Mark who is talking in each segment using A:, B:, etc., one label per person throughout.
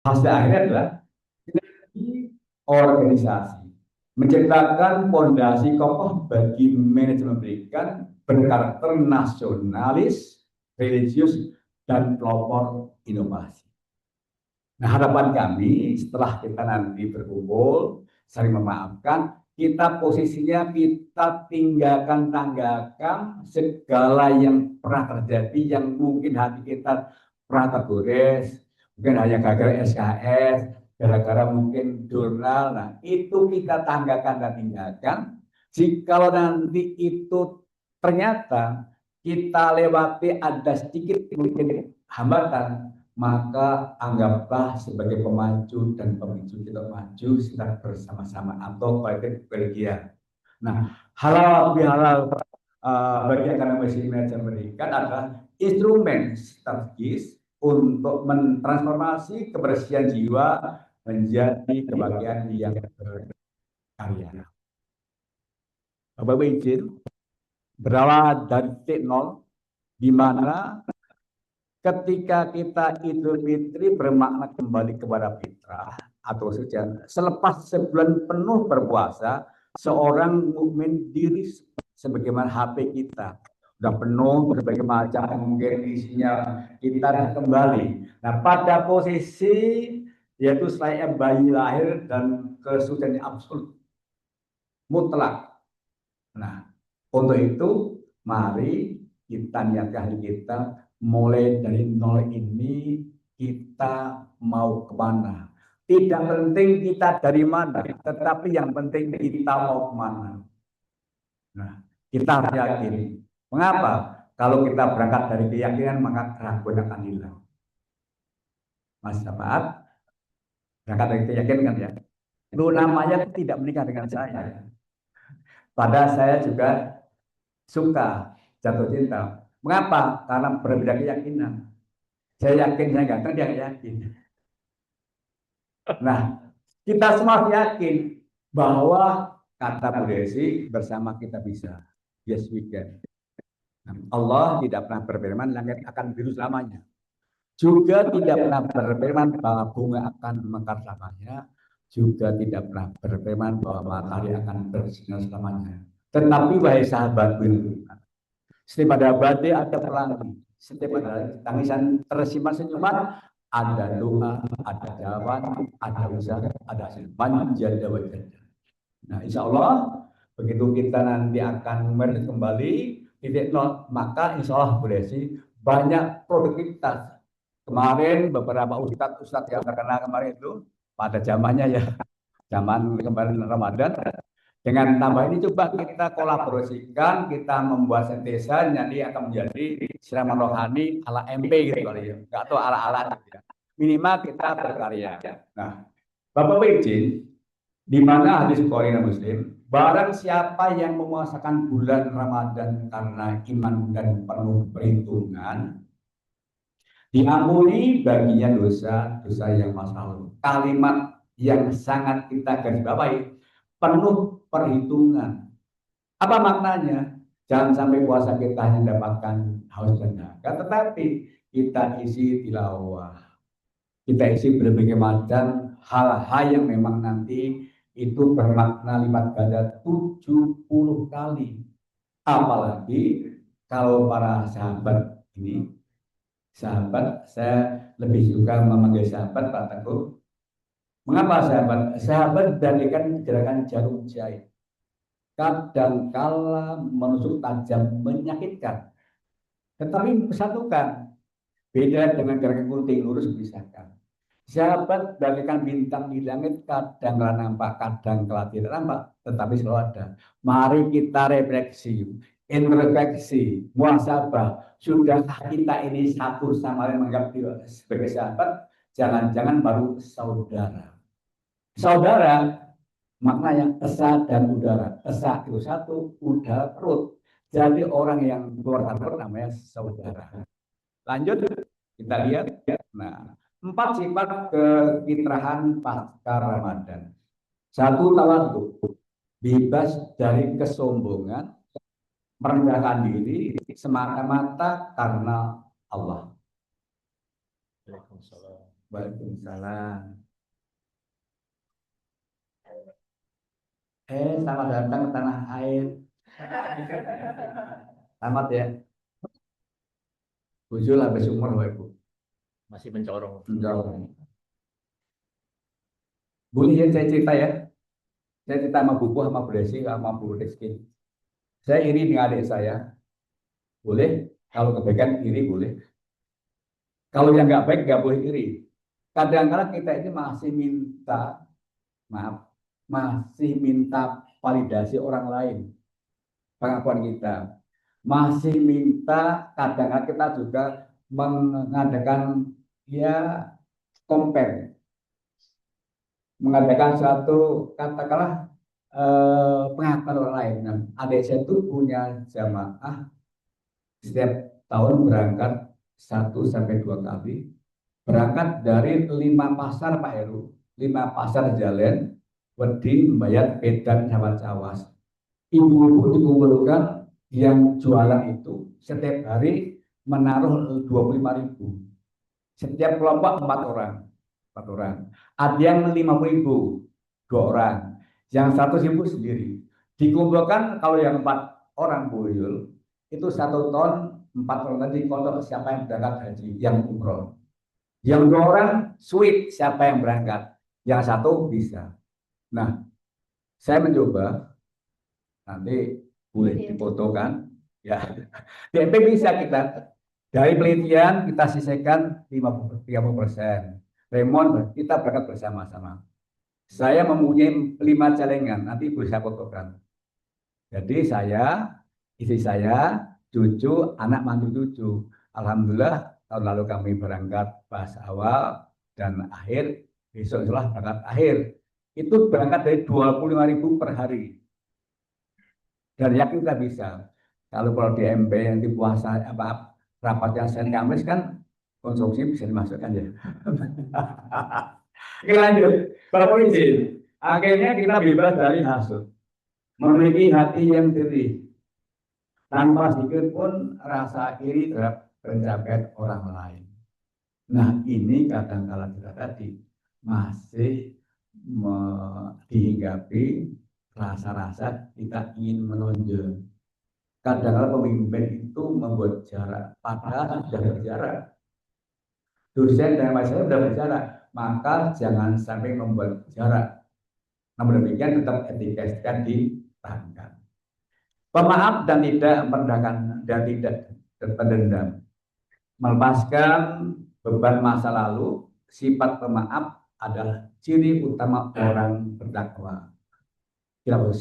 A: Hasil akhirnya adalah sinergi organisasi, menciptakan fondasi kokoh bagi manajemen pendidikan berkarakter nasionalis, religius, dan pelopor inovasi. Nah, harapan kami setelah kita nanti berkumpul, saling memaafkan, kita posisinya kita tanggalkan segala yang pernah terjadi, yang mungkin hati kita pernah tergores, mungkin hanya gagal SKS, gara-gara mungkin jurnal. Nah, itu kita tanggalkan dan tinggalkan. Jikalau nanti itu ternyata kita lewati ada sedikit mungkin hambatan, maka anggaplah sebagai pemacu dan pemicu kita maju secara bersama-sama atau kolektif kolegial. Nah, halal bihalal bagi akademisi manajemen pendidikan adalah instrumen strategis untuk mentransformasi kebersihan jiwa menjadi kebahagiaan yang berkarya. Bapak izin berawal dari titik nol, di mana ketika kita Idul Fitri bermakna kembali kepada fitrah atau sejarah. Selepas sebulan penuh berpuasa, seorang mukmin diri sebagaimana HP kita sudah penuh berbagai macam mungkin isinya, kita kembali. Nah, pada posisi yaitu selayaknya bayi lahir dan kesucian absolut mutlak. Nah, untuk itu mari kita niatkan kita mulai dari nol ini, kita mau kemana. Tidak penting kita dari mana, tetapi yang penting kita mau kemana. Nah, kita harus yakin. Mengapa? Kalau kita berangkat dari keyakinan, maka keraguan akan hilang. Mas Sahabat, berangkat dari keyakinan kan ya. Lu namanya tidak menikah dengan saya. Padahal saya juga suka jatuh cinta. Mengapa? Karena berbeda keyakinan. Saya yakin, saya ganteng, dia yakin. Nah, kita semua yakin bahwa kata Bu Desi bersama kita bisa. Yes, we can. Allah tidak pernah berfirman langit akan biru selamanya. Juga tidak pernah berfirman bahwa bunga akan mekar selamanya. Juga tidak pernah berfirman bahwa matahari akan bersinar selamanya. Tetapi wahai sahabat beriman, setiap ada badai ada pelangi, setiap ada tangisan tersimpan senyuman, ada doa, ada jawaban, ada usaha, ada hasil. Manjada wajada. Nah, insya Allah begitu kita nanti akan kembali titik nol, maka insya Allah boleh sih banyak produktivitas. Kemarin beberapa ustadz yang terkenal kemarin itu pada zamannya ya, zaman kemarin Ramadan, dengan tambah ini coba kita kolaborasikan, kita membuat sintesa, jadi akan menjadi siraman rohani ala MP gitu kali ya, nggak tahu ala-ala gitu ya. Minimal kita berkarya. Nah, Bapak izin, di mana hadis Bukhari dan Muslim, barang siapa yang memuasakan bulan Ramadan karena iman dan penuh perhitungan, diampuni baginya dosa-dosa yang masa lalu. Kalimat yang sangat kita garis bawahi, penuh perhitungan. Apa maknanya? Jangan sampai puasa kita hanya mendapatkan haus dan dahaga, tetapi kita isi tilawah, kita isi berbagai macam hal-hal yang memang nanti itu bermakna lipat ganda 70 kali. Apalagi kalau para sahabat ini, sahabat, saya lebih suka memanggil sahabat Pak Teguh. Mengapa sahabat? Sahabat bagaikan gerakan jarum jahit. Kadang kala menusuk tajam menyakitkan, tetapi persatukan. Beda dengan gerakan gunting lurus memisahkan. Sahabat bagaikan bintang di langit, kadang kala nampak, kadang kala tidak nampak, tetapi selalu ada. Mari kita refleksi, introspeksi, muhasabah. Sudahkah kita ini satu sama lain menganggap dia sebagai sahabat? Jangan-jangan baru saudara. Saudara maknanya esa dan udara. Esa itu satu, udara perut. Jadi orang yang keluar perut namanya saudara. Lanjut kita lihat. Nah, 4 sifat kefitrahan pasca Ramadan. Satu, tawadhu, bebas dari kesombongan, merendahkan diri semata-mata karena Allah. Waalaikumsalam. Selamat datang ke tanah air. Selamat ya. Bujul habis umur Bapak Ibu.
B: Masih mencorong.
A: Boleh ya saya cerita ya. Saya cerita sama Buku, sama Bu Desi, sama Bu Rizky. Saya iri dengan adik saya. Boleh. Kalau kebaikan iri boleh. Kalau yang nggak baik nggak boleh iri. Kadang-kadang kita ini masih minta, maaf, masih minta validasi orang lain. Pengakuan kita. Masih minta, kadang-kadang kita juga mengadakan ya compare. Mengadakan suatu katakanlah pengakuan orang lain. Nah, adik saya itu punya jamaah setiap tahun berangkat 1 sampai 2 kali. Berangkat dari 5 pasar Pak Heru, 5 pasar jalan, wedi membayar edan sama cawas. Ibu-ibu dikumpulkan yang jualan itu setiap hari menaruh 25.000. Setiap kelompok 4 orang. 4 orang. Ada yang 50.000, 2 orang. Yang 100.000 sendiri. Dikumpulkan kalau yang 4 orang buyul, itu 1 ton 4 orang tadi kodok siapa yang berangkat haji, yang umroh. Yang 2 orang sweet siapa yang berangkat. Yang 1 bisa. Nah, saya mencoba, nanti boleh difotokan. Ya, DP bisa kita. Dari penelitian kita sisihkan 30%. Lemon kita berangkat bersama-sama. Saya mempunyai 5 celengan, nanti boleh saya fotokan. Jadi saya, istri saya, cucu, anak mantu cucu. Alhamdulillah tahun lalu kami berangkat pas awal dan akhir, besok itulah berangkat akhir. Itu berangkat dari 25.000 per hari. Dan yakin kita bisa. Kalau di MB yang di puasa apa rapat yang Senin Kamis kan konsumsi bisa dimasukkan ya. Oke lanjut. Bapak izin. Akhirnya kita bebas dari hasut. Memiliki hati yang jernih. Tanpa sedikit pun rasa iri terhadap pencapaian orang lain. Nah ini kadang-kala kita tadi masih dihinggapi rasa-rasa kita ingin menonjol. Kadang-kadang pemimpin itu membuat jarak, padahal sudah berjarak. Dosen dan mahasiswa sudah berjarak, maka jangan sampai membuat jarak. Namun demikian tetap etika ditahankan. Pemaaf dan tidak merendahkan dan tidak pendendam. Melepaskan beban masa lalu, sifat pemaaf adalah ciri utama orang bertakwa. Kitab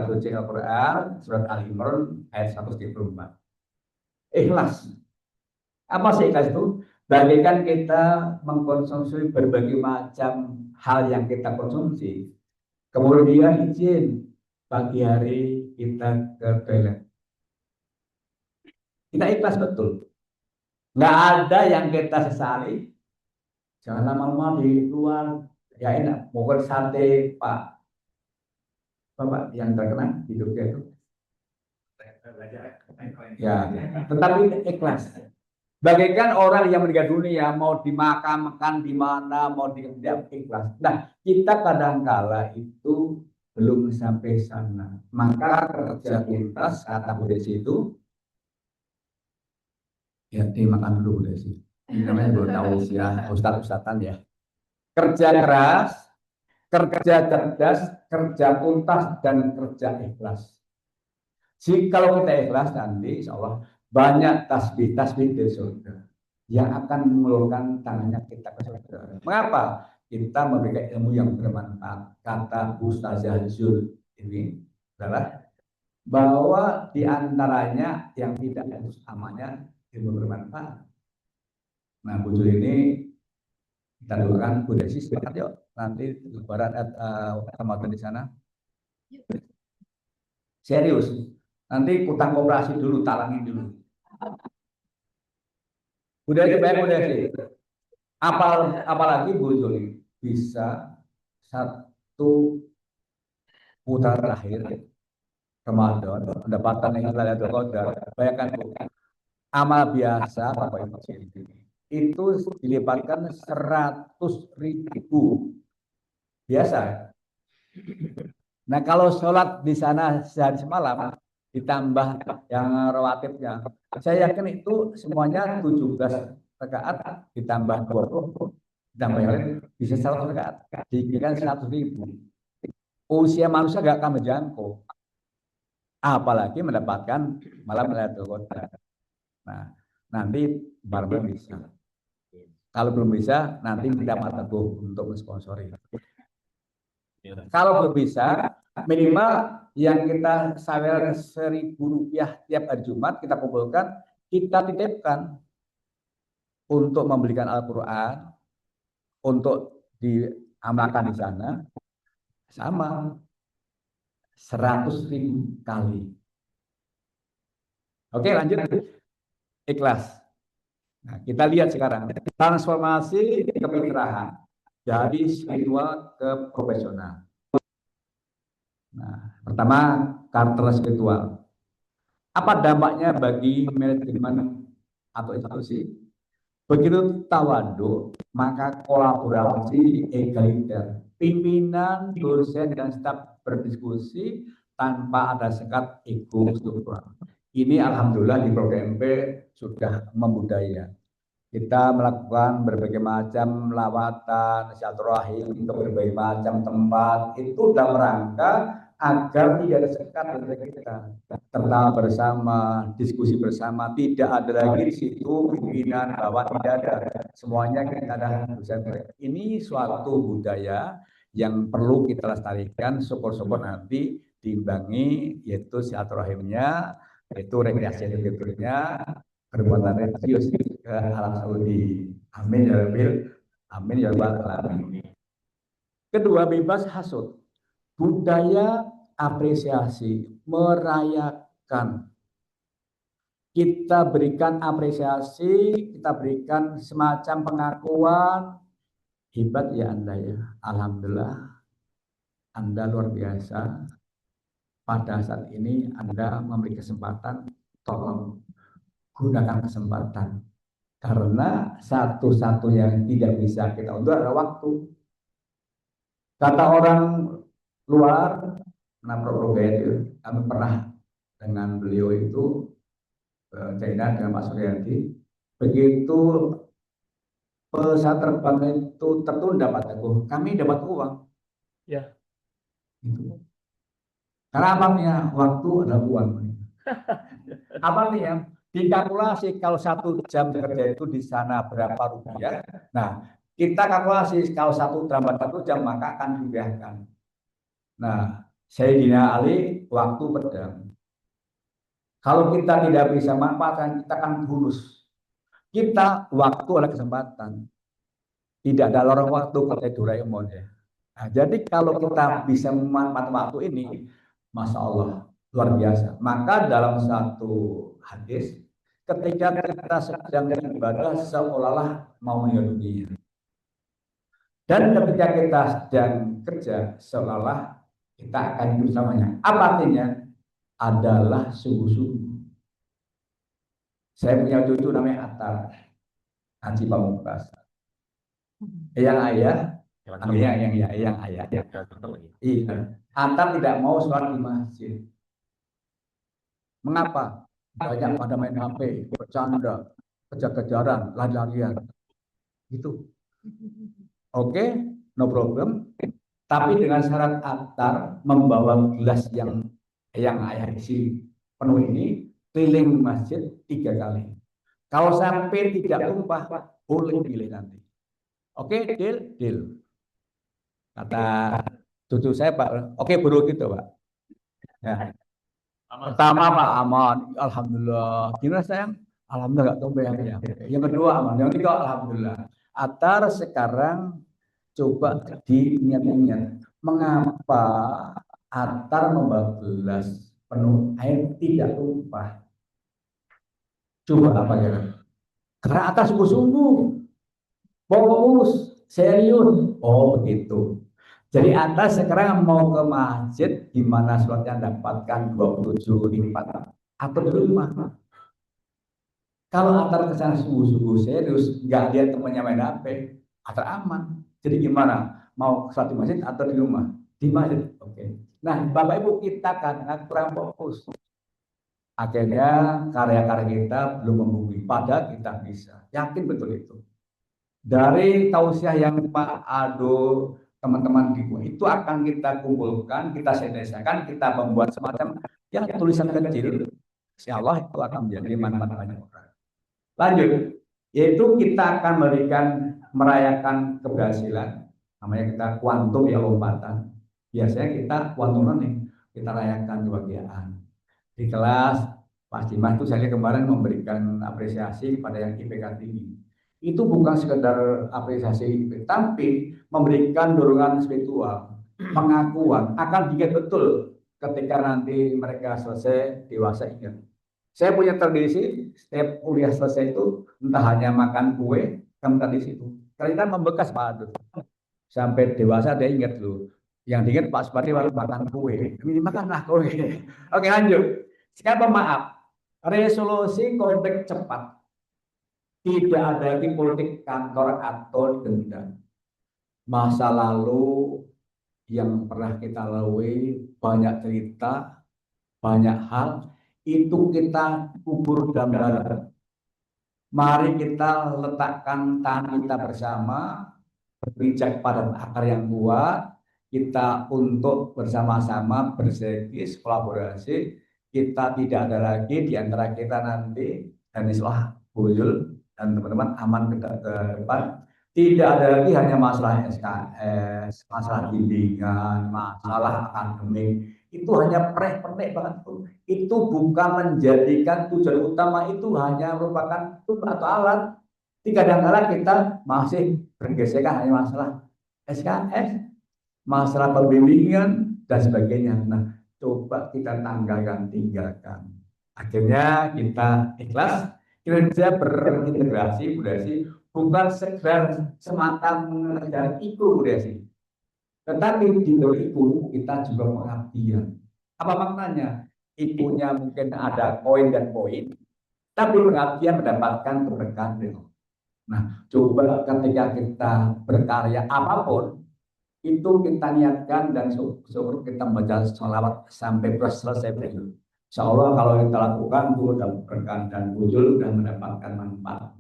A: suci Al-Quran, surat Al-Imran ayat 134. Ikhlas. Apa sih ikhlas itu? Bagaikan kita mengkonsumsi berbagai macam hal yang kita konsumsi. Kemudian izin pagi hari kita ke toilet. Kita ikhlas betul. Nggak ada yang kita sesali. Jangan lama-lama di luar. Ya enak. Pokoknya sate Pak Bapak yang terkenal di Jogja itu. Ya, tetapi ikhlas. Bagaikan orang yang meninggal dunia mau dimakamkan di mana, mau tidak ikhlas. Nah, kita kadang-kala itu belum sampai sana. Maka kerja tuntas kata Bu Desi itu ya dimakan dulu Bu Desi. Ini namanya belum tahu ya, ustadz-ustadzan ya. Kerja keras, kerja cerdas, kerja tuntas dan kerja ikhlas. Kalau kita ikhlas nanti insya Allah banyak tasbih dari surga yang akan mengulurkan tangannya kita ke surga. Mengapa? Kita memberikan ilmu yang bermanfaat. Kata Ustazah Zul ini adalah bahwa di antaranya yang tidak ada utamanya ilmu bermanfaat. Nah, Bu Zul ini kita doakan Bu Desi sebentar yuk nanti lebaran Ramadan di sana. Serius. Nanti utang koperasi dulu, talangin dulu. Udah dibayar udah sih. Apalagi Bu Zuli bisa 1 putaran terakhir Ramadan, pendapatan yang Lailatul Qadar. Bayangkan Bu, amal biasa Bapak Ibu. itu dilibatkan 100.000. Biasa. Nah, kalau sholat di sana sehari semalam, ditambah yang rawatibnya, saya yakin itu semuanya 17 rakaat ditambah 20, ditambah yang lain bisa 100 rakaat. Dikirakan 100.000. Usia manusia gak akan menjangkau. Apalagi mendapatkan malam Lailatul Qadar. Nah, nanti bareng bisa. Kalau belum bisa, nanti minta Pak Teguh untuk mensponsori. Kalau belum bisa, minimal yang kita sawer Rp1.000 tiap hari Jumat kita kumpulkan, kita titipkan untuk membelikan Al-Quran, untuk diamalkan di sana, sama 100.000 kali. Oke, lanjut. Ikhlas. Nah, kita lihat sekarang transformasi kepintaran dari spiritual ke profesional. Nah, pertama karakter spiritual. Apa dampaknya bagi manajemen atau institusi? Begitu tawadu, maka kolaborasi egaliter. Pimpinan, dosen, dan staf berdiskusi tanpa ada sekat ego struktural. Ini alhamdulillah di program MP sudah membudaya. Kita melakukan berbagai macam lawatan, silaturahim ke berbagai macam tempat itu dalam rangka agar tidak ada sekat dari kita. Tertawa bersama, diskusi bersama, tidak ada lagi di situ pimpinan bawah, tidak ada. Semuanya kita ada. Ini suatu budaya yang perlu kita lestarikan, syukur-syukur nanti diimbangi yaitu silaturahimnya, yaitu rekreasi berikutnya, perbuatan religius ke Arab Saudi. Amin ya Rabbil, amin ya Rabbal alamin. Kedua, bebas hasud. Budaya apresiasi, merayakan. Kita berikan apresiasi, kita berikan semacam pengakuan. Hebat ya Anda ya. Alhamdulillah, Anda luar biasa. Pada saat ini Anda memberi kesempatan, tolong gunakan kesempatan. Karena satu-satunya yang tidak bisa kita undur adalah waktu. Kata orang luar, itu kami pernah dengan beliau itu China dengan Pak Suryadi. Begitu pesawat terbang itu tertunda Pak Teguh, kami dapat uang. Ya. Gitu. Karena apanya? Waktu adalah uang. Apa nih ya? Dikalkulasi kalau 1 jam kerja itu di sana berapa rupiah. Nah, kita kalkulasi kalau 1 tambah 1 jam maka akan dirupiahkan. Nah, Sayyidina Ali waktu pedang. Kalau kita tidak bisa manfaatkan, kita akan lulus. Kita waktu adalah kesempatan. Tidak ada lorong waktu kata Doraemon ya. Nah, jadi kalau kita bisa memanfaatkan waktu ini, Masya Allah, luar biasa. Maka dalam satu hadis, ketika kita sedang beribadah seolah-olah mau meninggal dunia. Dan ketika kita sedang kerja seolah-olah kita akan hidup selamanya. Apa artinya? Adalah sungguh-sungguh. Saya punya cucu namanya Atar, Haji Pamungkas. Yang ayah, yang ayah. Iya. Atar tidak mau sholat di masjid. Mengapa? Banyak pada main HP, bercanda, kejar-kejaran, lari-larian. Gitu. Oke, no problem. Tapi dengan syarat Atar membawa gelas yang ayah isi penuh ini keliling masjid 3 kali. Kalau sampai tidak tumpah, boleh pilih nanti. Oke, deal. Kata cucu saya Pak, oke bro gitu Pak. Ya. Pertama Pak aman, alhamdulillah. Gimana sayang? Alhamdulillah nggak tumpah ya. Yang kedua aman, yang ketiga alhamdulillah. Atar sekarang coba diingat-ingat mengapa Atar membawa gelas penuh air tidak tumpah. Coba apa ya? Karena Atar sungguh-sungguh, fokus, serius. Oh begitu. Jadi Atar sekarang mau ke masjid di mana sholatnya dapatkan 27 lipat atau di rumah. Kalau antar ke sana sungguh-sungguh serius, nggak lihat temannya main HP, antar aman. Jadi gimana? Mau satu masjid atau di rumah? Di masjid. Oke. Nah, Bapak Ibu kita kan kurang fokus. Akhirnya karya-karya kita belum membumi. Padahal kita bisa. Yakin betul itu. Dari tausiah yang Pak Ado, teman-teman di itu akan kita kumpulkan, kita sederhanakan, kita membuat semacam yang tulisan kecil. Insya Allah itu akan menjadi manfaat banyak orang. Lanjut, yaitu kita akan memberikan merayakan keberhasilan. Namanya kita kuantum ya lompatan. Biasanya kita kuantum running, kita rayakan kebahagiaan. Di kelas Pak Dimas itu saya kemarin memberikan apresiasi kepada yang IPK tinggi. Itu bukan sekedar apresiasi, tapi memberikan dorongan spiritual, pengakuan akan diingat betul ketika nanti mereka selesai dewasa ingat. Saya punya tradisi setiap kuliah selesai itu entah hanya makan kue, kamu di situ. Karena membekas Pak Adut. Sampai dewasa dia ingat loh. Yang diingat Pak Supati baru makan kue. Ini makanlah kue. Oke lanjut. Sekarang pemaaf. Resolusi konflik cepat. Tidak ada lagi politik kantor atau dendam. Masa lalu yang pernah kita lalui banyak cerita, banyak hal itu kita kubur dalam dada. Mari kita letakkan tangan kita bersama, berpijak pada akar yang kuat, kita untuk bersama-sama bersinergis, kolaborasi, kita tidak ada lagi di antara kita nanti, dan insya Buyul dan teman-teman aman ke depan. Tidak ada lagi hanya masalah SKS, masalah bimbingan, masalah akademik, itu hanya pendek banget tuh. Itu bukan menjadikan tujuan utama, itu hanya merupakan tool atau alat. Kadang-kadang kita masih bergesekan hanya masalah SKS, masalah pembimbingan dan sebagainya. Nah, coba kita tanggalkan, tinggalkan. Akhirnya kita ikhlas, kita berintegrasi budaya, bukan sekedar semata mengerjakan itu budaya. Tetapi di dalam itu kita juga pengabdian. Apa maknanya? Itunya mungkin ada koin dan poin, tapi pengabdian mendapatkan keberkahan. Nah, coba ketika kita berkarya apapun, itu kita niatkan dan syukur kita membaca sholawat sampai selesai beliau. Insya Allah kalau kita lakukan itu dapat berkah dan muncul dan mendapatkan manfaat.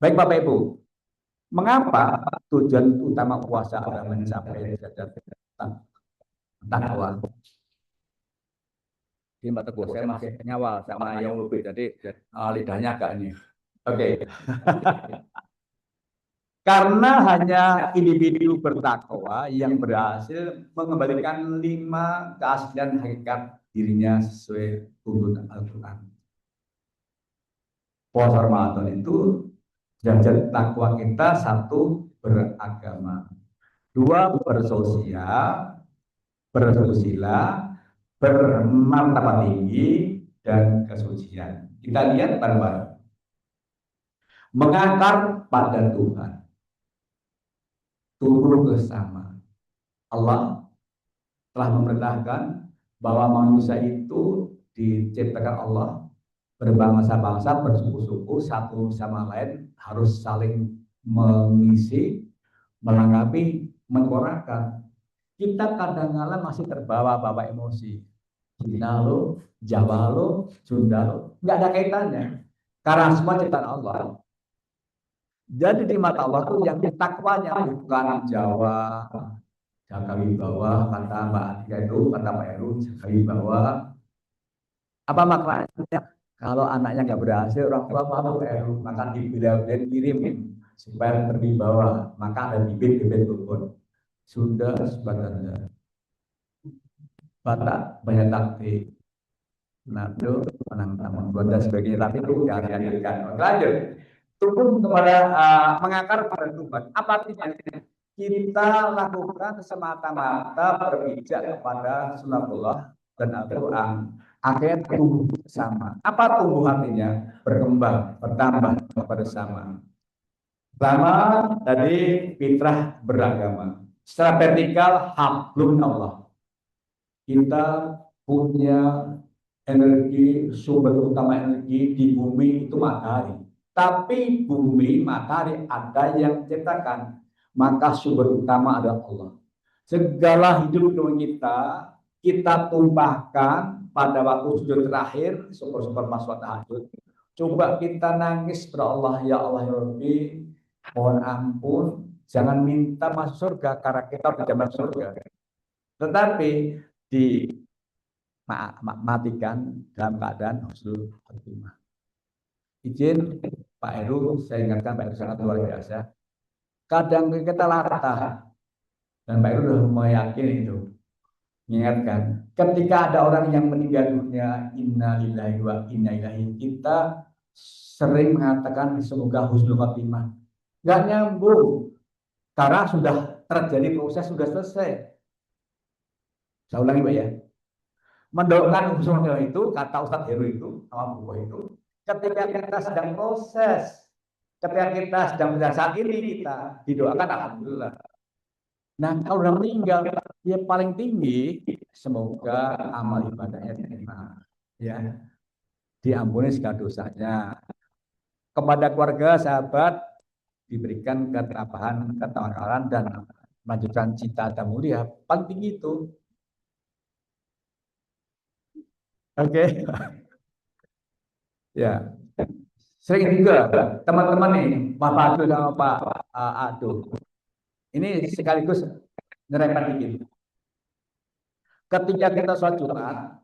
A: Baik Bapak Ibu, mengapa tujuan utama puasa adalah mencapai derajat takwa? Di mata Teguh saya masih nyawal sama yang lebih, jadi lidahnya agak ini. Oke. Karena hanya individu bertakwa yang berhasil mengembalikan 5 keaslian hakikat dirinya sesuai tuntunan Al-Quran. Puasa Ramadan itu derajat takwa kita 1 beragama, 2 bersosial, bersusila, bermartabat tinggi dan kesucian. Kita lihat bareng-bareng. Mengakar pada Tuhan. Turun bersama. Allah telah memerintahkan bahwa manusia itu diciptakan Allah berbangsa-bangsa, bersuku-suku, satu sama lain harus saling mengisi, melengkapi, menyempurnakan. Kita kadang-kadang masih terbawa emosi. Cina lo, Jawa lo, Sunda lo, nggak ada kaitannya. Karena semua ciptaan Allah. Jadi di mata Allah tuh yang takwanya bukan Jawa, Jaga Wibawa, kata Mbak Atika itu, kata Mbak Eru, Jaga Wibawa. Apa maknanya? Kalau anaknya nggak berhasil, orang tua mau Eru, maka dibilang-bilang kirim supaya berwibawa, maka ada bibit-bibit turun. Sunda, Sunda, Batak, banyak taktik. Nado, menang taman, dan sebagainya, tapi itu jangan dihadirkan. Lanjut. Turun kepada mengakar pada Tuhan. Apa artinya? Kita lakukan semata-mata berpijak kepada sunatullah dan Al-Quran. Akhirnya tumbuh bersama. Apa tumbuh artinya? Berkembang, bertambah bersama. Pertama tadi fitrah beragama. Secara vertikal hablum Allah. Kita punya energi, sumber utama energi di bumi itu matahari. Tapi bumi, matahari ada yang menciptakan. Maka sumber utama adalah Allah. Segala hidup kita tumpahkan pada waktu sujud terakhir, syukur-syukur pas tahajud. Coba kita nangis kepada Allah, ya Allah ya Rabbi, mohon ampun, jangan minta masuk surga karena kita tidak masuk surga. Tetapi matikan dalam keadaan husnul khotimah. Izin Pak Heru, saya ingatkan Pak Heru sangat luar biasa. Kadang kita latah, dan Pak Heru sudah meyakini itu. Mengingatkan, ketika ada orang yang meninggal dunia, inna lillahi wa inna ilaihi, kita sering mengatakan semoga husnul khotimah. Nggak nyambung, karena sudah terjadi proses, sudah selesai. Saya ulangi Pak ya. Mendoakan husnul itu, kata Ustadz Heru itu, sama buku itu, ketika kita sedang proses, ketika kita sedang saat ini kita didoakan alhamdulillah. Nah, kalau udah meninggal, ya paling tinggi, semoga amal ibadahnya diterima, ya, diampuni segala dosanya. Kepada keluarga, sahabat, diberikan ketabahan, ketawakan, dan melanjutkan cita dan mulia. Paling tinggi itu. Oke, ya. Sering juga teman-teman nih, Bapak Adu sama Pak Adu. Ini sekaligus nyerempet dikit. Ketika kita sholat Jumat,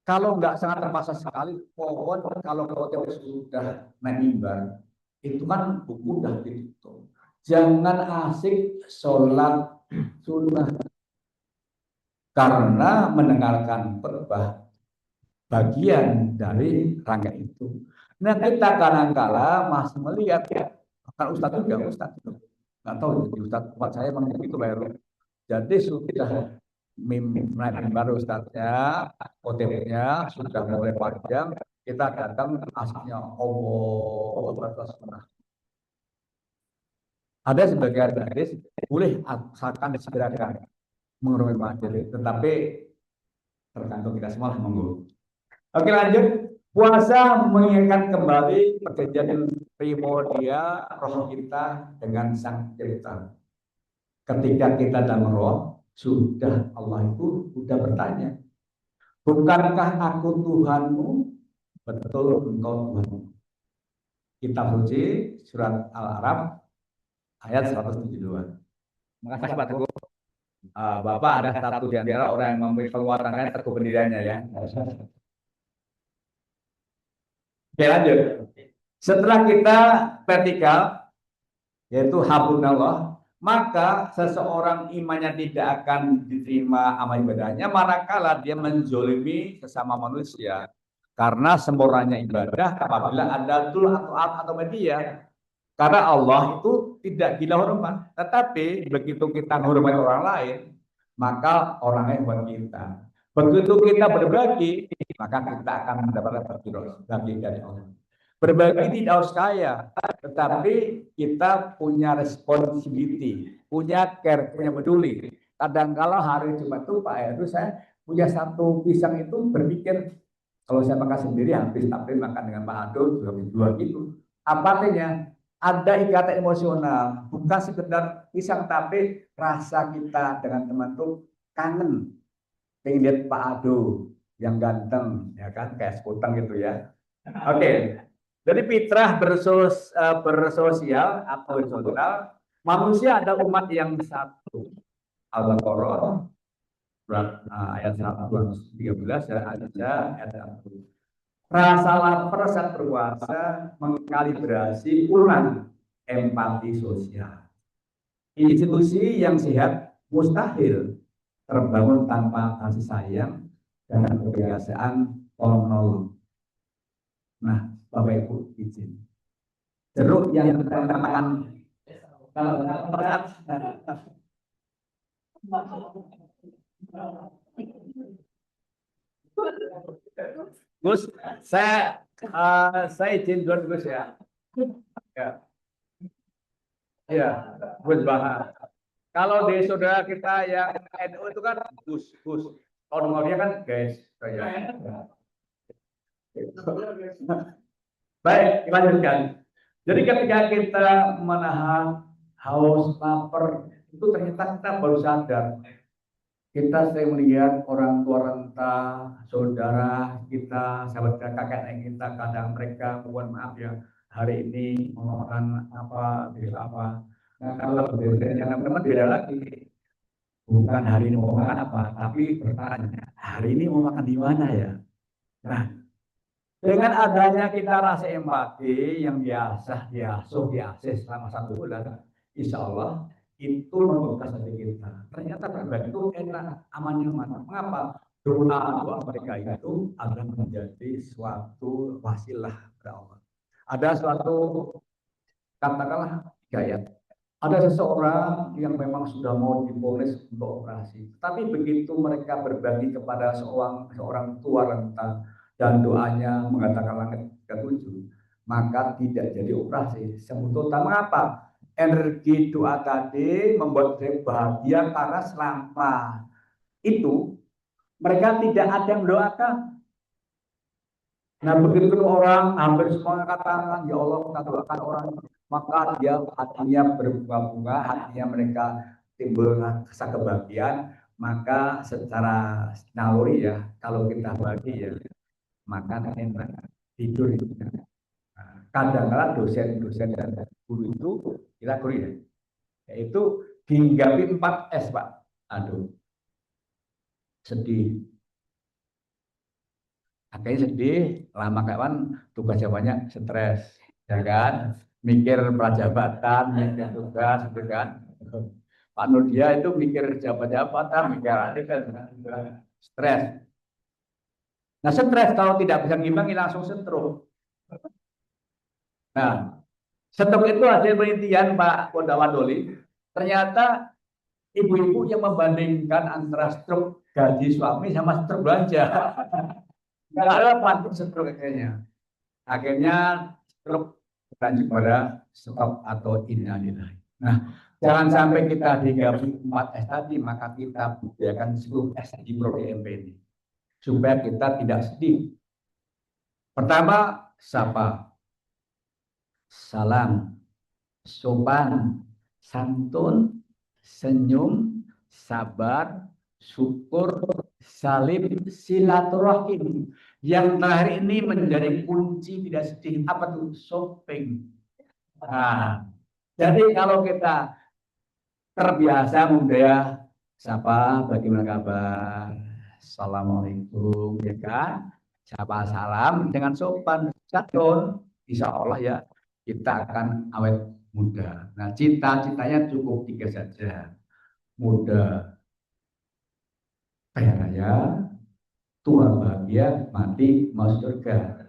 A: kalau nggak sangat terpaksa sekali, pohon kalau khotib sudah naik mimbar, itu kan buku udah ditutup. Jangan asik sholat sunnah karena mendengarkan khotbah bagian dari rangka itu. Nah kita kadang-kala masih melihat ya, kan Ustadz juga Ustadz itu nggak tahu jadi Ustadz buat saya memang begitu baru. Jadi sudah naik mimbar Ustadznya, OTP-nya sudah mulai panjang, kita datang asiknya Allah. Ada sebagian hadis boleh asalkan disegerakan menghormati majelis, tetapi tergantung kita semua monggo. Oke lanjut. Puasa mengingatkan kembali perjanjian primordial roh kita dengan sang pencipta. Ketika kita dalam roh, sudah Allah itu sudah bertanya, bukankah aku Tuhanmu? Betul engkau Tuhanmu. Kitab suci surat Al-Araf ayat 172. Makasih Pak Teguh. Bapak ada satu di antara orang yang memiliki penguatan teguh pendiriannya ya. Oke lanjut. Setelah kita vertikal, yaitu hablunallah, maka seseorang imannya tidak akan diterima amal ibadahnya manakala dia menzolimi sesama manusia. Karena sempurnanya ibadah apabila ada tool atau media. Karena Allah itu tidak gila hormat. Tetapi begitu kita menghormati orang lain, maka orang lain buat kita. Begitu kita berbagi, maka kita akan mendapatkan bagi dari Allah. Berbagi tidak harus kaya, tetapi kita punya responsibility, punya care, punya peduli. Kadang-kala hari Jumat itu Pak Heru saya punya satu pisang itu berpikir kalau saya makan sendiri habis, tapi makan dengan Pak Ado juga dua gitu. Apa artinya? Ada ikatan emosional, bukan sekedar pisang, tapi rasa kita dengan teman tuh kangen, pengen lihat Pak Ado yang ganteng, ya kan, kayak sekutang gitu ya. Oke, jadi fitrah bersosial atau bersosial, manusia ada umat yang satu. Al-Baqarah ayat 113 ayat 1. Rasa lapar saat berpuasa mengkalibrasi ulang empati sosial. Institusi yang sehat mustahil terbangun tanpa kasih sayang dan kebiasaan tolong menolong. Nah, Bapak Ibu izin. Jeruk yang tantangan kalau berat. Gus, saya izin duluan Gus ya. Ya. Ya, Gus Bahar. Kalau di saudara kita yang NU itu kan Gus. Kalau nomornya kan guys. Ya. Baik, lanjutkan. Jadi ketika kita menahan haus, lapar, itu ternyata kita baru sadar. Kita sering melihat orang tua renta, saudara kita, sahabat kakek nenek kita, kadang mereka, mohon maaf ya, hari ini mau makan apa, besok apa. Nah, kalau bedanya teman-teman beda lagi. Bukan hari ini mau makan apa, tapi bertanya, hari ini mau makan di mana ya? Nah, dengan adanya kita rasa empati yang biasa diasuh, diasih selama 1 bulan, insya Allah itu membekas hati kita. Ternyata berbagi itu enak, aman nyaman. Mengapa? Doa mereka itu akan menjadi suatu wasilah kepada Allah. Ada suatu, katakanlah, gaya. Ada seseorang yang memang sudah mau diponis untuk operasi, tapi begitu mereka berbagi kepada seorang tua renta dan doanya mengatakan langit ketujuh, maka tidak jadi operasi. Sebetulnya utama apa? Energi doa tadi membuat saya bahagia karena selama itu mereka tidak ada yang mendoakan. Nah, begitu orang hampir semua katakan, ya Allah, kita doakan orang, maka dia hatinya berbunga-bunga, hatinya mereka timbul rasa kebahagiaan, maka secara naluri ya, kalau kita bagi ya, maka enak tidur itu. Nah, kadang-kadang dosen-dosen dan guru itu, kita guru ya, yaitu hinggapi 4S, Pak. Aduh, sedih. Akhirnya sedih, lama kawan tugasnya banyak, stres, ya kan? Mikir prajabatan, mikir tugas, gitu kan? Pak Nurdia itu mikir jabat-jabatan, mikir adik kan, stres. Nah, stres kalau tidak bisa ngimbangi langsung stroke. Nah, stroke itu hasil penelitian Pak Kondawadoli. Ternyata ibu-ibu yang membandingkan antara stroke gaji suami sama stroke belanja. Nggak ada patut stroke kayaknya. Akhirnya stroke berlanjut pada stop atau innalillahi. Nah, jangan sampai kita digabung 4S tadi, maka kita budayakan 10S di program MP ini. Supaya kita tidak sedih. Pertama, sapa, salam, sopan, santun, senyum, sabar, syukur, salim, silaturahim. Yang terakhir ini menjadi kunci tidak sedih. Apa tuh? Shopping. Nah, jadi kalau kita terbiasa membudaya sapa, bagaimana kabar? Assalamualaikum, ya kan? Sapa salam dengan sopan, santun. Insya Allah ya kita akan awet muda. Nah, cita-citanya cukup 3 saja. Muda, kaya raya, tua bahagia, mati masuk surga.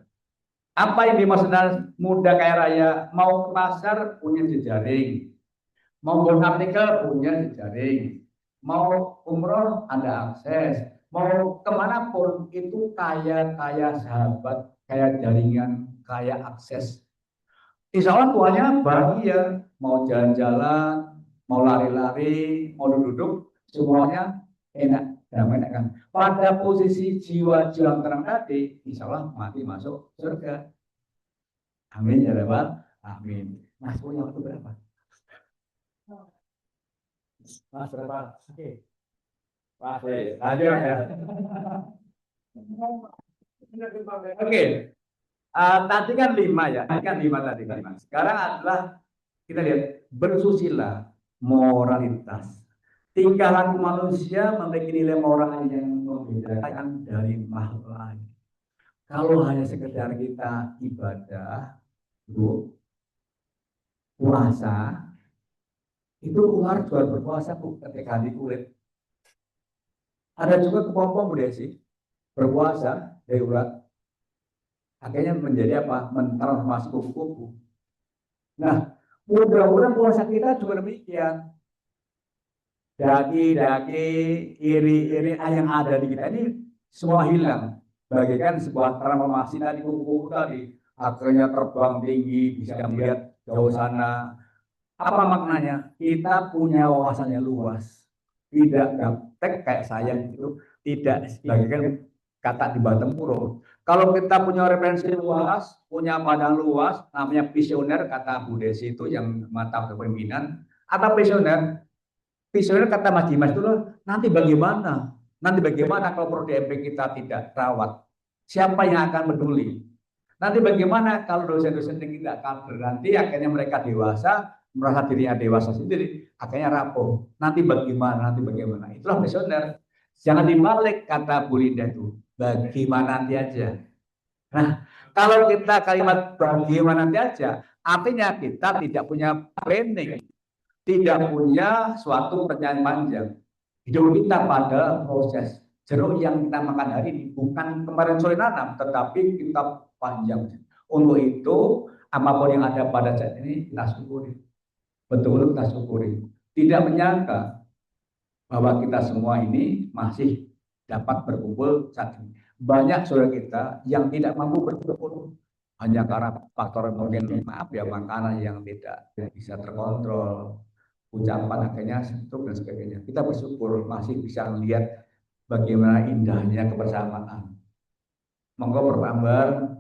A: Apa yang dimaksud muda kaya raya? Mau ke pasar punya jejaring, mau buat artikel punya jejaring, mau umroh ada akses, mau kemanapun itu kaya sahabat, kaya jaringan, kaya akses. Insya Allah tuanya bahagia, mau jalan-jalan, mau lari-lari, mau duduk-duduk, semuanya enak, damai enak kan. Pada posisi jiwa-jiwa terang tadi, insya Allah mati masuk surga. Amin ya Rabbal. Amin. Mas punya waktu berapa? Mas berapa? Oke. Oke, lanjut ya. Oke. Tadi kan 5 ya, kan 5 tadi kan. Sekarang adalah kita lihat bersusila, moralitas. Tingkah laku manusia memiliki nilai moral yang membedakan dari makhluk lain. Kalau hanya sekedar kita ibadah, Bu, puasa, itu ular jual berpuasa Bu, ketika di kulit. Ada juga kepompong Bu Desi, berpuasa dari ulat. Akhirnya menjadi apa? Mentransformasi kupu-kupu. Nah, mudah-mudahan puasa kita juga demikian. Daki-daki, iri-iri yang ada di kita ini semua hilang. Bagaikan sebuah transformasi tadi kupu-kupu tadi. Akhirnya terbang tinggi, bisa melihat jauh sana. Apa maknanya? Kita punya wawasannya luas. Tidak gaptek kayak saya itu. Tidak bagaikan kata di Batam Puro. Kalau kita punya referensi luas, punya pandang luas, namanya visioner, kata Bu Desi itu yang mata kepemimpinan, atau visioner, visioner kata Mas Dimas itu loh, nanti bagaimana? Nanti bagaimana kalau prodi MP kita tidak terawat? Siapa yang akan peduli? Nanti bagaimana kalau dosen-dosen yang tidak kader? Nanti akhirnya mereka dewasa, merasa dirinya dewasa sendiri, akhirnya rapuh. Nanti bagaimana? Nanti bagaimana? Itulah visioner. Jangan dibalik kata Bu Linda itu. Bagaimana nanti aja. Nah, kalau kita kalimat bagaimana nanti aja, artinya kita tidak punya planning, tidak punya suatu perencanaan panjang. Hidup kita pada proses. Jeruk yang kita makan hari ini bukan kemarin sore nanam, tetapi kita panjang. Untuk itu, apapun yang ada pada saat ini kita syukuri. Betul kita syukuri. Tidak menyangka bahwa kita semua ini masih dapat berkumpul saat ini. Banyak saudara kita yang tidak mampu berkumpul hanya karena faktor mungkin maaf ya makanan yang tidak bisa terkontrol, ucapan akhirnya stroke dan sebagainya. Kita bersyukur masih bisa melihat bagaimana indahnya kebersamaan. Monggo berpambar.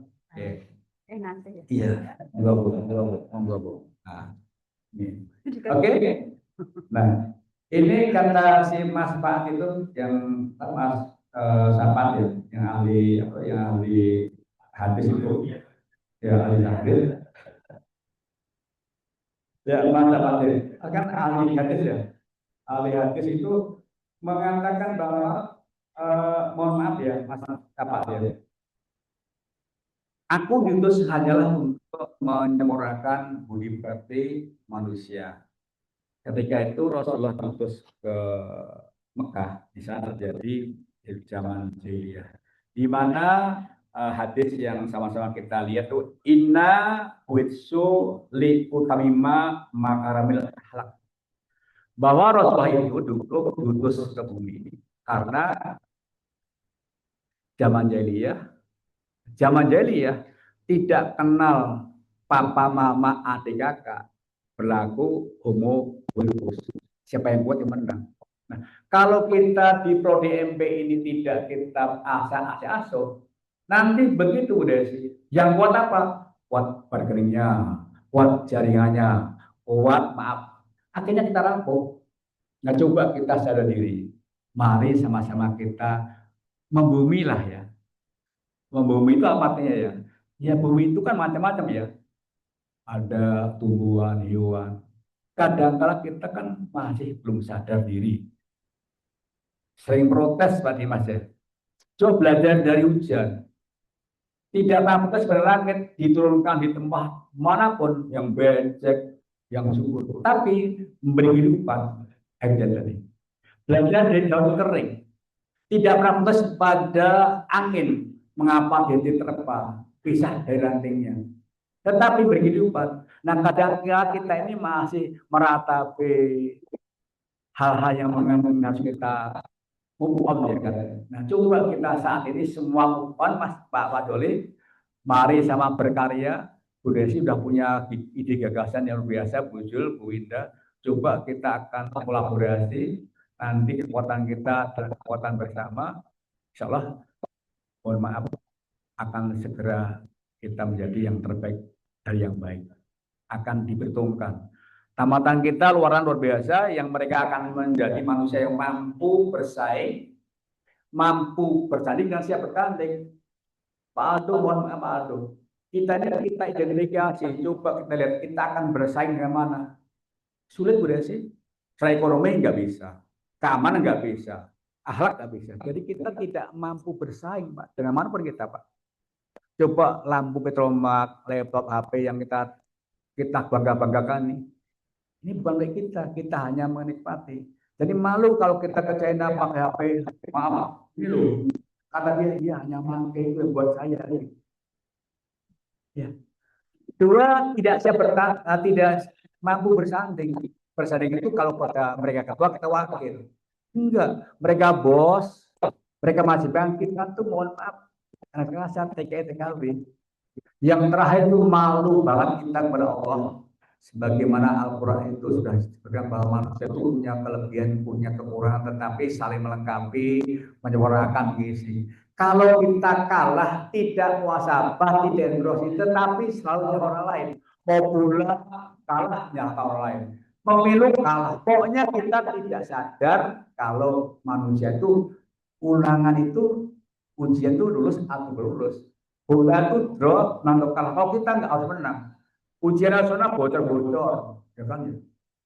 B: Nanti ya.
A: Iya, monggo Bu. Nah, ini. Oke. Nah, ini kata si Mas Pak itu yang Mas Sapat ya, yang ahli apa yang ahli hadis itu, ya ahli hadis. Ya Mas Sapat ya, kan ahli hadis ya. Ahli hadis itu mengatakan bahwa mohon maaf ya Mas Sapat ya. Aku diutus hanyalah untuk menyempurnakan budi pekerti manusia. Ketika itu Rasulullah diutus ke Mekah, di sana terjadi zaman jahiliyah, di mana hadis yang sama-sama kita lihat tuh inna witsu li utamima makaramil akhlak, bahwa Rasulullah itu diutus ke bumi karena zaman jahiliyah tidak kenal papa mama adik kakak, berlaku homo boyus. Siapa yang kuat yang menang. Nah, kalau kita di prodi MP ini tidak kita asuh, nanti begitu udah sih. Yang kuat apa? Kuat bargainingnya, kuat jaringannya, kuat maaf. Akhirnya kita rapuh. Nah, coba kita sadar diri. Mari sama-sama kita membumi lah ya. Membumi itu apa artinya ya? Ya bumi itu kan macam-macam ya. Ada tumbuhan, hewan. Kadang-kala kita kan masih belum sadar diri. Sering protes Pak Dimas ya. Coba belajar dari hujan. Tidak pantas berlangit diturunkan di tempat manapun yang becek, yang subur. Tapi memberi kehidupan hujan tadi. Belajar dari daun kering. Tidak pantas pada angin. Mengapa dia diterpa, pisah dari rantingnya. Tetapi berkehidupan. Nah kadang-kadang kita ini masih meratapi hal-hal yang mengandung harus kita move on ya katanya. Nah coba kita saat ini semua move on Mas Pak Doli, mari sama berkarya. Bu Desi sudah punya ide gagasan yang luar biasa, Bu Jul, Bu Winda. Coba kita akan kolaborasi. Nanti kekuatan kita dan kekuatan bersama, insya Allah, mohon maaf, akan segera kita menjadi yang terbaik dari yang baik. Akan diperhitungkan. Tamatan kita luar biasa yang mereka akan menjadi manusia yang mampu bersaing, mampu bersanding dan siap bertanding. Pak Aldo, mohon maaf Pak Aldo. Kita identifikasi, coba kita lihat kita akan bersaing dengan mana. Sulit udah sih. Secara ekonomi nggak bisa, keamanan nggak bisa, akhlak nggak bisa. Jadi kita tidak mampu bersaing Pak. Dengan mana pun kita Pak. Coba lampu petromak, laptop, HP yang kita bangga-banggakan nih. Ini bukan milik kita hanya menikmati. Jadi malu kalau kita ke China pakai HP, maaf, ini loh, kata dia hanya pakai itu buat saya. Ya. Dua, tidak mampu bersanding. Bersanding itu kalau pada mereka ketua, kita wakil. Enggak, mereka bos, mereka masih bangkit, kita tuh mohon maaf, karena saya TKI TKW. Yang terakhir itu malu banget kita kepada Allah. Sebagaimana Al-Quran itu sudah disebutkan bahwa manusia itu punya kelebihan, punya kekurangan, tetapi saling melengkapi, menyempurnakan gizi. Kalau kita kalah, tidak muasabah, tidak endorsi, tetapi selalu orang lain. Mau pula kalah, nyata orang lain. Pemilu kalah. Pokoknya kita tidak sadar kalau manusia itu ulangan itu, ujian itu lulus atau belum lulus. Bola itu draw, nangkep kalah. Kalau kita nggak harus menang. Ujian nasional bocor-bocor, ya kan?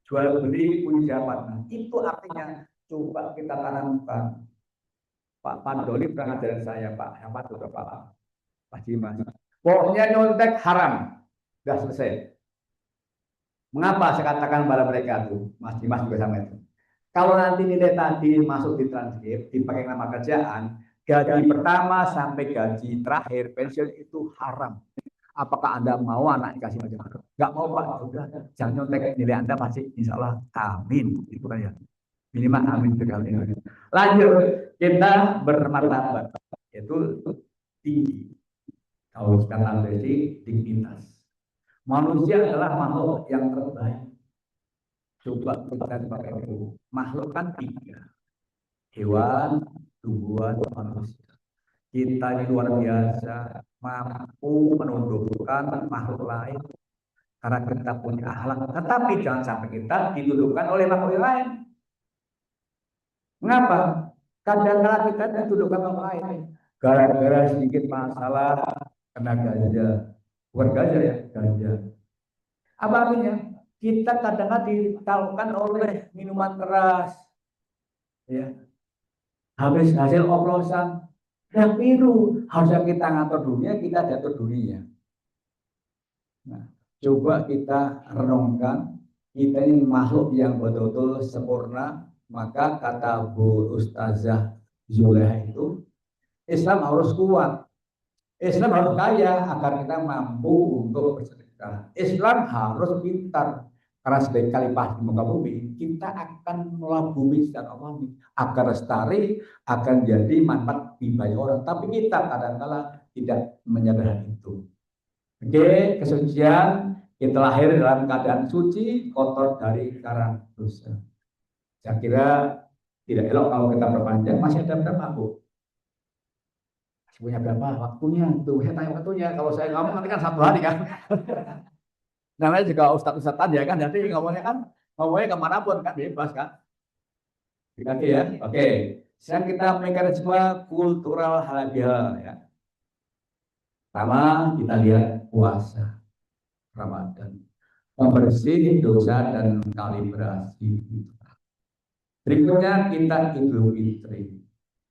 A: Jual beli ujian. Nah, itu artinya coba kita tanamkan. Pak Pandoli pernah ngajarin saya, Pak, apa tuh Pak Dimas. Pokoknya nyontek haram, sudah selesai. Mengapa saya katakan pada mereka tuh, Mas Dimas juga sama itu. Kalau nanti nilai tadi masuk di transkrip, dipakai nama kerjaan, gaji pertama sampai gaji terakhir pensiun itu haram. Apakah Anda mau anak dikasih macam-macam? Enggak mau, Pak. Udah, jangan nyontek nilai Anda pasti insya Allah amin. Itu kan ya. Minimal amin sekali. Lanjut, kita bermartabat, yaitu tinggi. Kalau sekarang dari dignitas. Manusia adalah makhluk yang terbaik. Coba kita pakai itu. Makhluk kan tiga. Hewan, tumbuhan, manusia. Kita ini luar biasa, mampu menundukkan makhluk lain karena kita punya akhlak. Tetapi jangan sampai kita ditundukkan oleh makhluk lain. Mengapa? Kadang-kadang kita ditundukkan orang lain. Gara-gara sedikit masalah kena ganja. Bukan ganja ya, ganja. Apa artinya? Kita kadang-kadang ditalukan oleh minuman keras. Ya. Habis hasil oplosan. Yang biru. Harusnya kita ngatur dunia, kita jatuh dunia. Nah, coba kita renungkan. Kita ini makhluk yang betul-betul sempurna. Maka kata Bu Ustazah Zuleha itu, Islam harus kuat, Islam harus kaya agar kita mampu untuk bersedekah. Islam harus pintar karena sebagai khalifah di muka bumi kita akan mengelola bumi secara alami agar lestari, akan jadi manfaat bagi banyak orang. Tapi kita kadang-kala tidak menyadari itu. Oke, kesucian kita lahir dalam keadaan suci, kotor dari karang dosa. Saya kira tidak elok kalau kita perpanjang. Masih ada berapa, Bu? Masih punya berapa waktunya? Tuh, saya tanya waktunya. Kalau saya ngomong nanti kan 1 hari kan. Namanya juga ustadz-ustadz aja kan. Jadi ngomongnya kemanapun kan, bebas kan. Oke ya. Oke. Sekarang kita mekanisme kultural halal bihalal ya. Pertama kita lihat puasa Ramadan. Membersih dosa dan kalibrasi. Berikutnya kita Idul Fitri.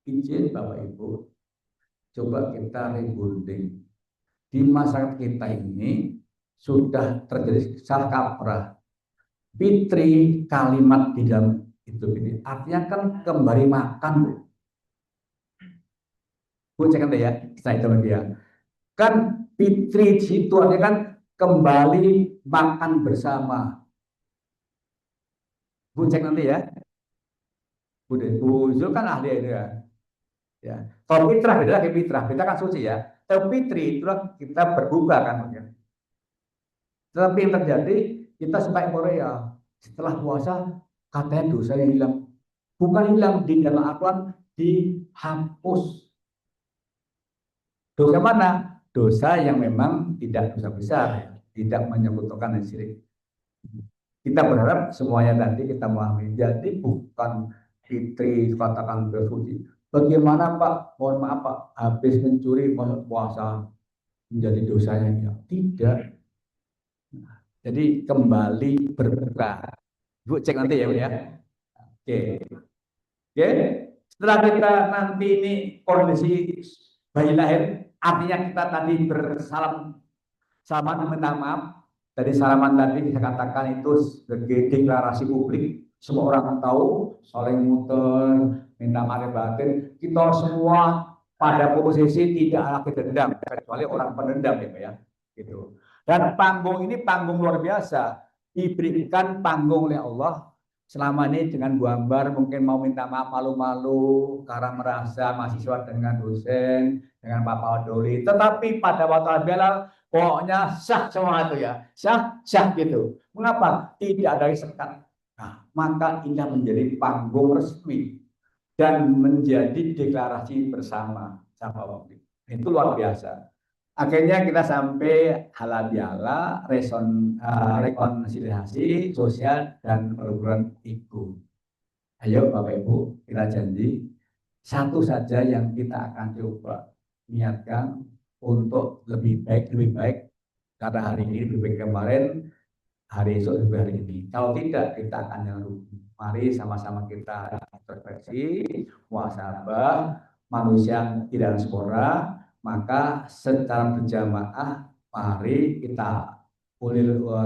A: Izin Bapak Ibu, coba kita rebonding. Di masyarakat kita ini sudah terjadi salah kaprah. Fitri kalimat di dalam Idul Fitri artinya kan kembali makan. Bu cek ya, saya itu lagi ya. Kan Fitri itu artinya kan kembali makan bersama. Bu cek nanti ya. Bu Zul kan ahli itu ya. Ya. Kalau fitrah beda lagi fitrah. Kita kan suci ya. Tapi fitri itulah kita berbuka kan. Ya. Tetapi yang terjadi kita sebagai Korea setelah puasa katanya dosa yang hilang. Bukan hilang di dalam Al-Quran dihapus. Dosa mana? Dosa yang memang tidak dosa besar, tidak menyekutukan dan syirik. Kita berharap semuanya nanti kita memahami. Jadi bukan fitri katakan bersuci. Bagaimana Pak? Mohon maaf Pak, habis mencuri masuk puasa menjadi dosanya ya? Tidak. Jadi kembali berbuka. Bu cek nanti ya Bu ya. Oke. Oke. Setelah kita nanti ini kondisi bayi lahir, artinya kita tadi salaman minta maaf. Dari salaman tadi kita katakan itu sebagai deklarasi publik. Semua orang tahu, saling muter, minta maaf batin. Kita semua pada posisi tidak lagi dendam, kecuali orang pendendam ya, gitu. Dan panggung ini panggung luar biasa, diberikan panggung oleh Allah. Selama ini dengan Bu Ambar mungkin mau minta maaf malu-malu karena merasa mahasiswa dengan dosen, dengan Pak Pandoli. Tetapi pada waktu Bilal pokoknya sah semua itu ya, sah gitu. Mengapa? Tidak ada sekat. Nah, maka ini menjadi panggung resmi dan menjadi deklarasi bersama. sama publik. Itu luar biasa. Akhirnya kita sampai halal bihalal, rekonsiliasi sosial dan perguruan itu. Ayo Bapak Ibu, kita janji satu saja yang kita akan coba niatkan untuk lebih baik karena hari ini lebih baik kemarin, hari esok lebih hari ini. Kalau tidak, kita akan yang rugi. Mari sama-sama kita introspeksi, muhasabah, manusia tidak sempurna, maka secara berjamaah mari kita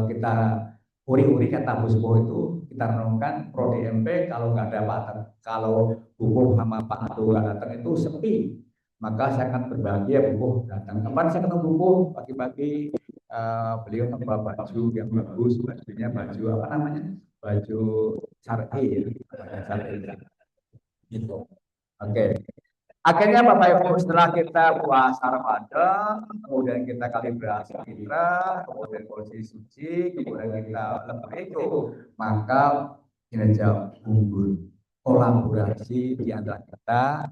A: kita uri-uri kata Buspo itu kita renungkan pro DMP kalau nggak ada Pak, kalau Bubuh sama Pak Atu nggak datang itu sepi, maka saya akan berbahagia Bubuh datang. Kemarin saya ketemu Bubuh pagi-pagi, beliau membawa baju yang bagus, bajunya baju apa namanya, baju syar'i ya, syar'i gitu. Oke. Akhirnya Bapak Ibu setelah kita puasa Ramadan, kemudian kita kalibrasi kita, kemudian posisi suci, kemudian kita lepas itu, maka kinerja unggul, kolaborasi di antara kita,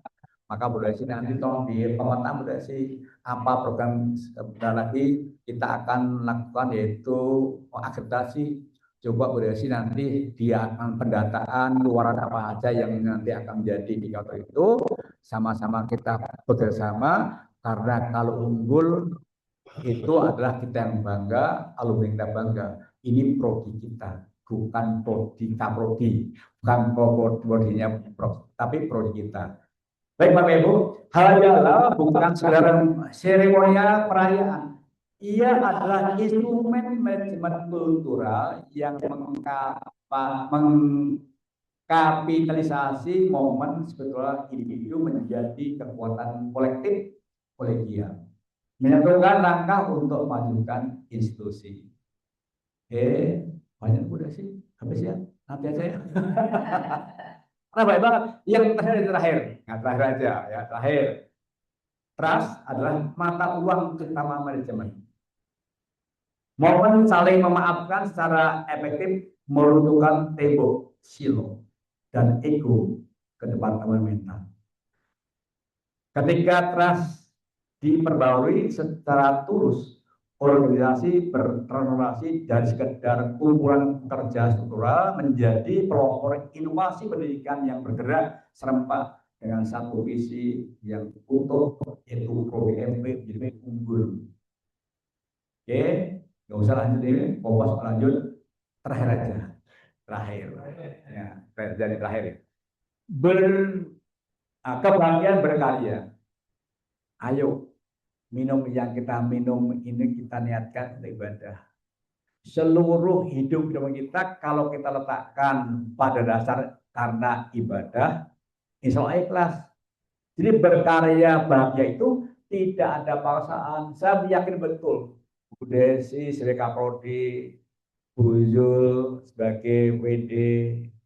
A: maka berarti nanti tolong di pemetaan berarti apa program sebentar lagi kita akan lakukan yaitu akreditasi. Coba berarti nanti dia akan pendataan luaran apa aja yang nanti akan menjadi indikator itu, sama-sama kita bekerjasama karena kalau unggul itu adalah kita yang bangga, alumni kita bangga. Ini prodi kita, bukan prodi kaprodi, bukan prodinya tapi prodi kita. Baik Bapak Ibu, halal bihalal bukan sekedar seremonial perayaan. Ia adalah instrumen manajemen kultural yang mengkapitalisasi momen sebetulnya individu menjadi kekuatan kolektif kolegial, menyatukan langkah untuk memajukan institusi. Banyak udah sih, habis ya, nanti aja ya. Nah, baik banget. Yang terakhir, nah, terakhir aja ya, terakhir. Trust adalah mata uang utama manajemen. Momen saling memaafkan secara efektif meruntuhkan tembok silo dan ego ke departemen mental. Ketika trust diperbarui secara tulus, organisasi bertransformasi dari sekedar kumpulan kerja struktural menjadi pelopor inovasi pendidikan yang bergerak serempak dengan satu visi yang utuh, yaitu ProBMP menjadi unggul. Oke, nggak usah lanjut ini, Kompas lanjut terakhir aja, terakhir ya, jadi terakhir ya. Kebahagiaan berkarya. Ayo, minum yang kita minum ini kita niatkan untuk ibadah. Seluruh hidup kita kalau kita letakkan pada dasar karena ibadah, insya Allah ikhlas. Jadi berkarya bahagia itu tidak ada paksaan. Saya yakin betul Bu Desi, Sri Kaprodi, Bu Zul sebagai WD,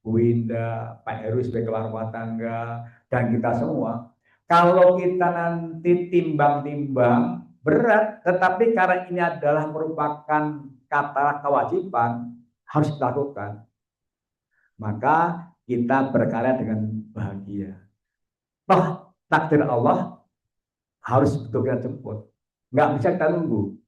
A: Bu Winda, Pak Heru sebagai kepala rumah tangga, dan kita semua. Kalau kita nanti timbang-timbang berat, tetapi karena ini adalah merupakan kata kewajiban harus dilakukan, maka kita berkarya dengan bahagia. Toh takdir Allah harus betul kita jemput, nggak bisa kita nunggu.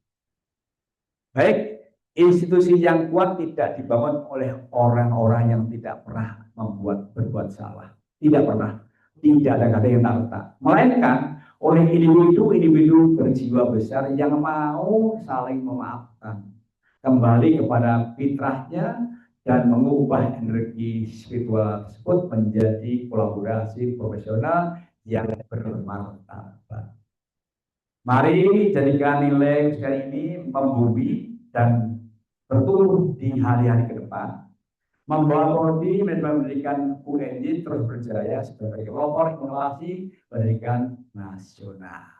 A: Baik, institusi yang kuat tidak dibangun oleh orang-orang yang tidak pernah berbuat salah, tidak pernah, tidak ada kata yang tak, melainkan oleh individu berjiwa besar yang mau saling memaafkan, kembali kepada fitrahnya dan mengubah energi spiritual tersebut menjadi kolaborasi profesional yang bermartabat. Mari jadikan nilai sekali ini membumi dan bertumbuh di hari-hari ke depan. Membawa prodi manajemen pendidikan UNJ terus berjaya sebagai pelopor inovasi pendidikan nasional.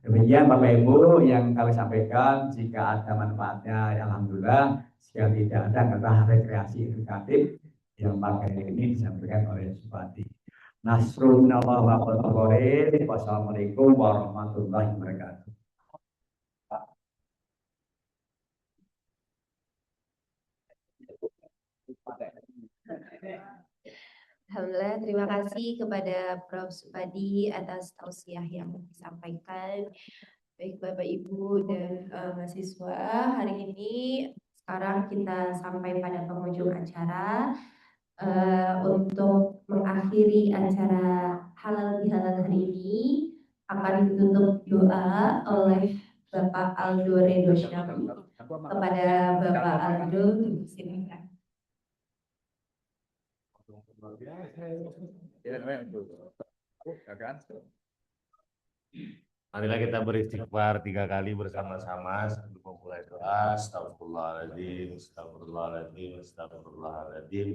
A: Demikian Bapak Ibu yang kami sampaikan. Jika ada manfaatnya, ya alhamdulillah. Jika tidak ada, karena rekreasi edukatif yang pakai ini disampaikan oleh Supati. Wassalamualaikum warahmatullahi wabarakatuh.
B: Alhamdulillah, terima kasih kepada Prof. Supadi atas tausiah yang disampaikan. Baik Bapak Ibu dan mahasiswa, hari ini sekarang kita sampai pada penghujung acara. Untuk mengakhiri acara halal bihalal hari ini akan ditutup doa oleh Bapak Aldo Redo Syam. Kepada Bapak Aldo, silakan.
C: Marilah kita beristighfar 3 kali bersama-sama sebelum memulai doa. Astagfirullahaladzim, astagfirullahaladzim, astagfirullahaladzim.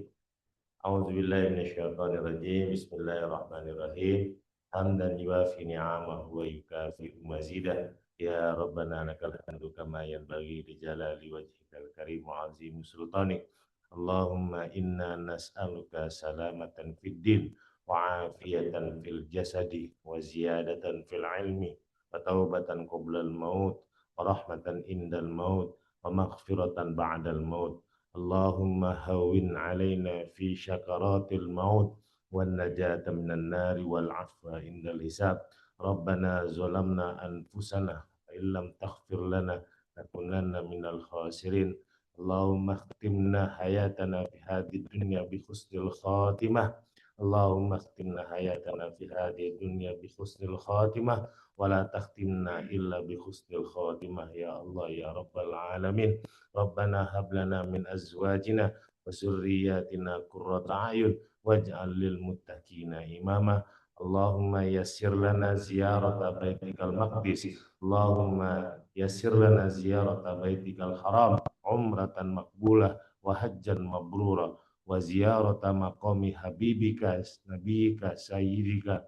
C: A'udzubillahi minasyaitonirrajim. Bismillahirrahmanirrahim. Hamdan yuwafi ni'amahu wa yukafi'u mazidah. Ya Rabbana lakal hamdu kama yanbaghi li jalali wajhikal karim wa azimi sultanik. Allahumma inna nas'aluka salamatan fid din wa afiyatan fil jasadi wa ziyadatan fil ilmi wa taubatan qoblal maut wa rahmatan indal maut wa maghfiratan ba'dal maut. Allahumma hawwin alaina fi syakaratil maut wan najata minan nari wal afwa indal hisab. Rabbana zalamna anfusana wa illam taghfir lana lakunanna minal khasirin. Allahumma khtimna hayatana fi hadhihi dunya bi husnil khatimah. Allahumma khtimna hayatana fi hadhihi dunya bi husnil khatimah wa la takhtimna illa bi husnil khatimah ya Allah ya rabbal alamin. Rabbana hab lana min azwajina wa zurriyyatina qurrata a'yun waj'al lil muttaqina imama. Allahumma yassir lana ziyarata baitikal maqdis. Allahumma yassir lana ziyarata baitikal haram umratan maqbulah wa hajjan mabrura wa ziyarata maqami habibika nabiyika sayyidika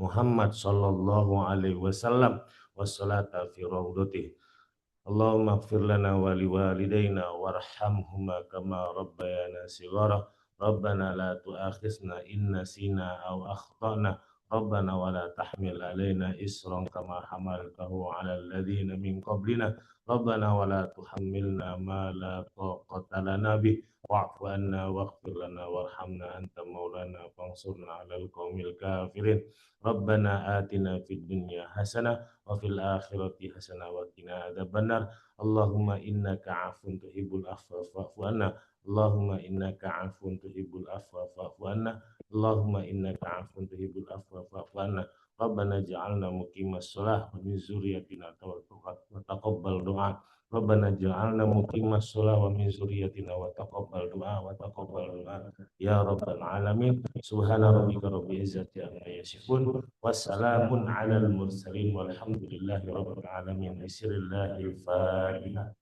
C: Muhammad sallallahu alaihi wasallam wa salata fi raudhatih. Allahumma ighfir lana wa liwalidayna warhamhuma kama rabbayana shighara. Rabbana la tu'akhizna in nasina aw akhtana. Rabbana wa la tahmil alaina isran kama hamaltahu 'alal ladzina min qablina. Rabbana wa la tuhammilna ma la taqata lana bih wa'fu anna waghfir lana warhamna anta maulana fansurna 'alal qaumil kafirin. Rabbana atina fid dunya hasanah wa fil akhirati hasanah wa qina adzabannar. Allahumma innaka 'afun tuhibbul afwa fa'fu anna. Allahumma innaka 'afun tuhibbul afwa fa'fu anna. Allahumma innaka 'afun tuhibbul afwa fa'fu anna. Rabbana ja'alna muqimas shalah wa min dzurriyyatina wa taqabbal du'a. Rabbana ja'alna muqimas shalah wa min dzurriyyatina wa taqabbal du'a wa taqabbal du'a ya rabbal alamin. Subhana rabbika rabbil izzati amma yasifun. Wassalamun alal mursalin walhamdulillahi rabbil alamin. Bismillahil Fatiha.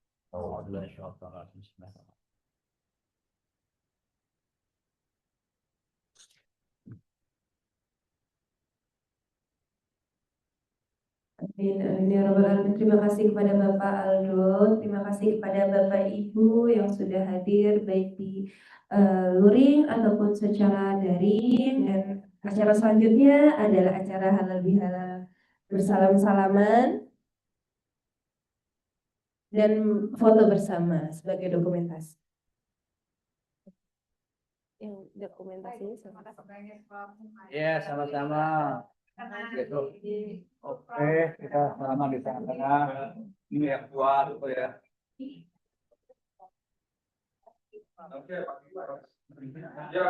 B: Amin, amin ya rabbal alamin. Terima kasih kepada Bapak Aldo, terima kasih kepada Bapak Ibu yang sudah hadir baik di luring ataupun secara daring. Dan acara selanjutnya adalah acara halal bihalal bersalam-salaman dan foto bersama sebagai dokumentasi. Yang dokumentasinya sama.
A: Ya, sama-sama. Oke, kita salaman di tengah-tengah. Ini yang tua itu ya. Oke, ya,